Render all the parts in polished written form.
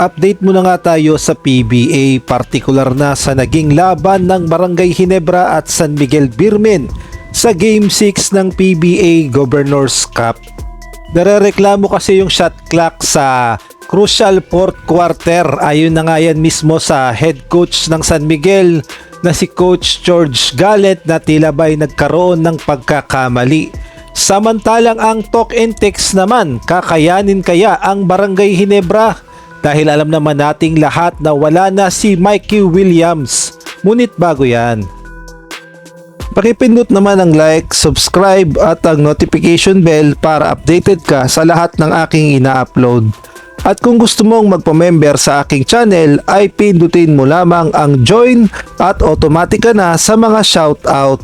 Update muna nga tayo sa PBA, partikular na sa naging laban ng Barangay Ginebra at San Miguel Birmen sa Game 6 ng PBA Governors Cup. Narereklamo kasi yung shot clock sa crucial fourth quarter. Ayon na nga yan mismo sa head coach ng San Miguel na si Coach George Galent na tila ba'y nagkaroon ng pagkakamali. Samantalang ang talk and text naman, kakayanin kaya ang Barangay Ginebra? Dahil alam naman nating lahat na wala na si Mikey Williams. Ngunit bago yan, pakipindot naman ang like, subscribe at ang notification bell para updated ka sa lahat ng aking ina-upload. At kung gusto mong magpa-member sa aking channel ay pindutin mo lamang ang join at automatic ka na sa mga shoutout.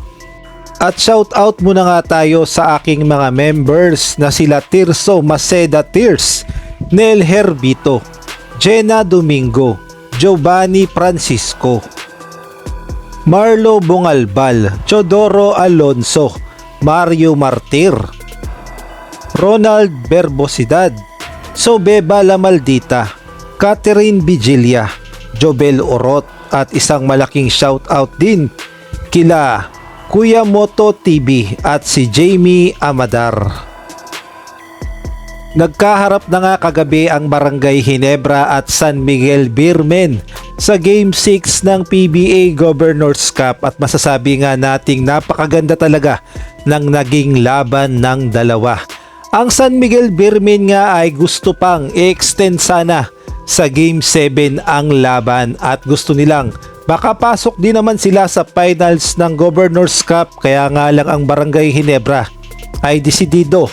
At shoutout muna nga tayo sa aking mga members na sila Tirso Maceda Tirs, Nel Herbito, Jenna Domingo, Giovanni Francisco, Marlo Bongalbal, Chodoro Alonso, Mario Martir, Ronald Berbosidad, Sobeba La Maldita, Catherine Vigilia, Jobel Orot at isang malaking shoutout din kila Kuya Moto TV at si Jamie Amadar. Nagkaharap na nga kagabi ang Barangay Ginebra at San Miguel Birmen sa Game 6 ng PBA Governors Cup at masasabi nga nating napakaganda talaga ng naging laban ng dalawa. Ang San Miguel Birmen nga ay gusto pang i-extend sana sa Game 7 ang laban at gusto nilang makapasok din naman sila sa finals ng Governors Cup, kaya nga lang ang Barangay Ginebra ay desidido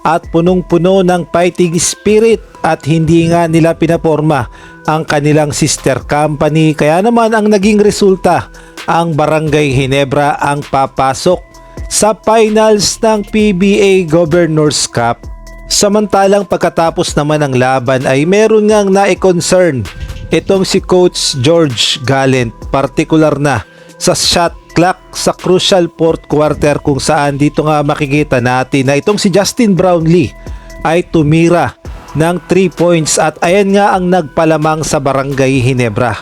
at punong-puno ng fighting spirit at hindi nga nila pinaporma ang kanilang sister company, kaya naman ang naging resulta, ang Barangay Ginebra ang papasok sa finals ng PBA Governors Cup. Samantalang pagkatapos naman ng laban ay meron ngang na-concern itong si Coach George Galent, partikular na sa shot clock sa crucial fourth quarter, kung saan dito nga makikita natin na itong si Justin Brownlee ay tumira ng 3 points at ayan nga ang nagpalamang sa Barangay Ginebra.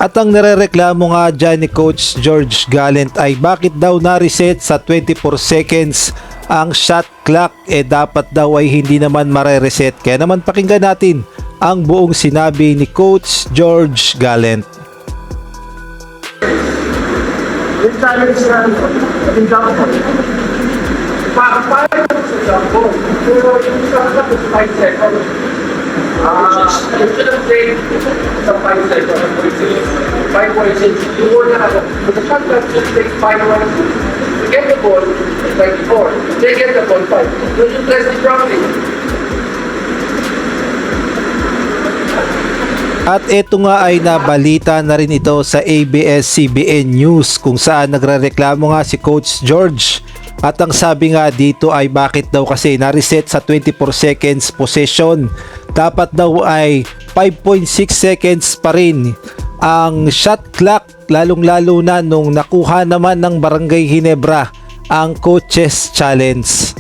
At ang narereklamo nga dyan ni Coach George Galent ay bakit daw na-reset sa 24 seconds ang shot clock, dapat daw ay hindi naman mare-reset. Kaya naman pakinggan natin ang buong sinabi ni Coach George Galent. Yung challenge na yung jump ball. Paano sa jump ball? Pero yung jump ball is 5 seconds. You should have played sa 5 seconds. 5.6. You were na ako. But the shot ball just takes 5 points. To get the ball, it's 94. They get the ball 5. You should press the grounding. At ito nga ay nabalita na rin ito sa ABS-CBN News, kung saan nagrereklamo nga si Coach George. At ang sabi nga dito ay bakit daw kasi na-reset sa 24 seconds possession. Dapat daw ay 5.6 seconds pa rin ang shot clock, lalong-lalo na nung nakuha naman ng Barangay Ginebra ang coaches challenge.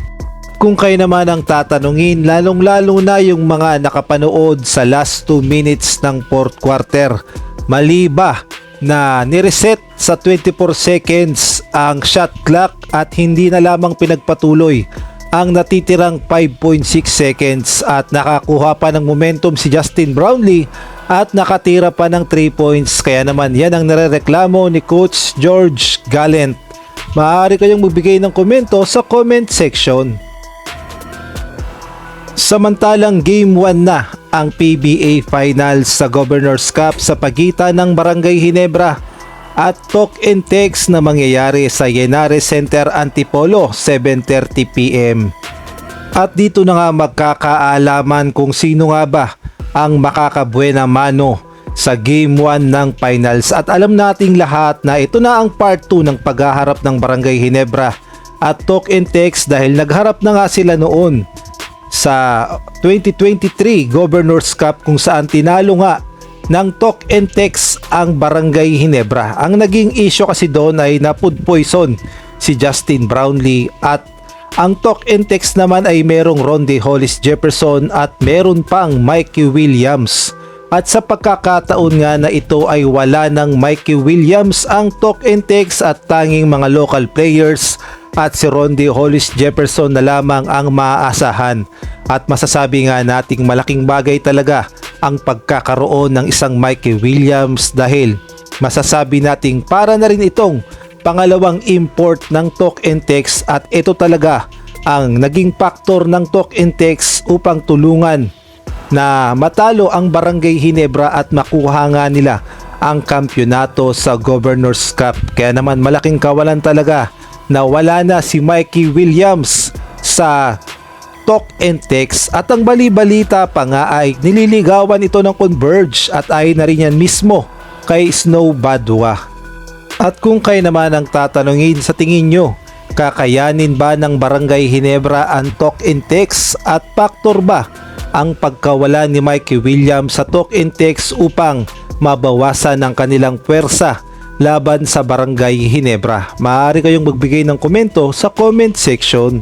Kung kayo naman ang tatanungin, lalong-lalo na yung mga nakapanood sa last 2 minutes ng fourth quarter, mali ba na nireset sa 24 seconds ang shot clock at hindi na lamang pinagpatuloy ang natitirang 5.6 seconds at nakakuha pa ng momentum si Justin Brownlee at nakatira pa ng 3 points? Kaya naman yan ang narereklamo ni Coach George Galent. Maaari kayong magbigay ng komento sa comment section. Samantalang Game 1 na ang PBA Finals sa Governors Cup sa pagitan ng Barangay Ginebra at talk and text na mangyayari sa Yenares Center Antipolo 7:30 PM. At dito na nga magkakaalaman kung sino nga ba ang makakabuena mano sa Game 1 ng Finals. At alam nating lahat na ito na ang part 2 ng paghaharap ng Barangay Ginebra at talk and text dahil nagharap na nga sila noon sa 2023 Governors Cup, kung saan tinalo nga ng talk and text ang Barangay Ginebra. Ang naging issue kasi doon ay na-food poison si Justin Brownlee at ang talk and text naman ay merong Ronde Hollis Jefferson at meron pang Mikey Williams. At sa pagkakataon nga na ito ay wala ng Mikey Williams ang talk and text at tanging mga local players at si Rondy Hollis Jefferson na lamang ang maaasahan. At masasabi nga nating malaking bagay talaga ang pagkakaroon ng isang Mikey Williams dahil masasabi nating para na rin itong pangalawang import ng talk and text at ito talaga ang naging factor ng talk and text upang tulungan na matalo ang Barangay Ginebra at makuha nga nila ang kampyonato sa Governor's Cup. Kaya naman malaking kawalan talaga na wala na si Mikey Williams sa talk and text at ang bali-balita pa nga ay nililigawan ito ng Converge at ay na rin yan mismo kay Snow Badwa. At kung kayo naman ang tatanungin sa tingin nyo, kakayanin ba ng Barangay Ginebra ang talk and text at factor ba ang pagkawala ni Mikey Williams sa talk and text upang mabawasan ang kanilang puwersa laban sa Barangay Ginebra? Maaari kayong magbigay ng komento sa comment section.